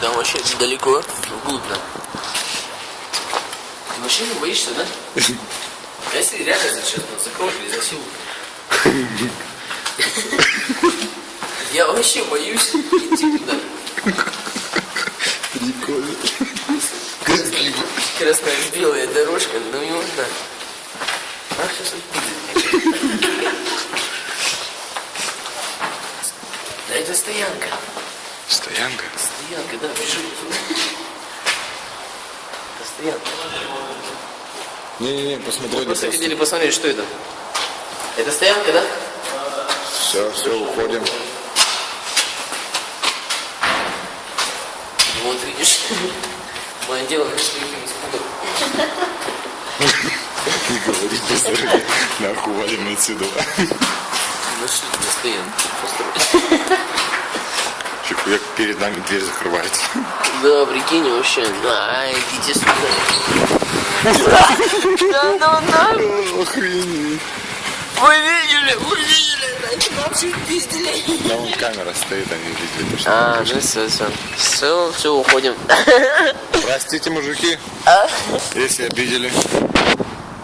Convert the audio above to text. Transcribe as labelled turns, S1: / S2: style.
S1: Там вообще далеко, вглубь. Ты вообще не боишься, да? Если реально зачем закроешь или засилу. Я вообще боюсь идти туда.
S2: Прикольно.
S1: Красная белая дорожка, ну не можно. А сейчас он Да это стоянка.
S2: Стоянка?
S1: Стоянка, да, бежим. Это стоянка.
S2: Не-не-не, посмотрели.
S1: Просто хотели посмотреть, что это. Это стоянка, да?
S2: Все, уходим.
S1: Вот видишь. Мое дело, что их не испугал.
S2: Не говори быстро. Нахуй валим отсюда.
S1: Нашли на стоянке.
S2: Как перед нами дверь закрывается.
S1: Да, прикинь, вообще. Да, идите сюда. Да, ну.
S2: Охренеть.
S1: Вы видели, это вообще пиздили.
S2: Да, вон камера стоит, они видели.
S1: А, ну все, уходим.
S2: Простите, мужики, если обидели.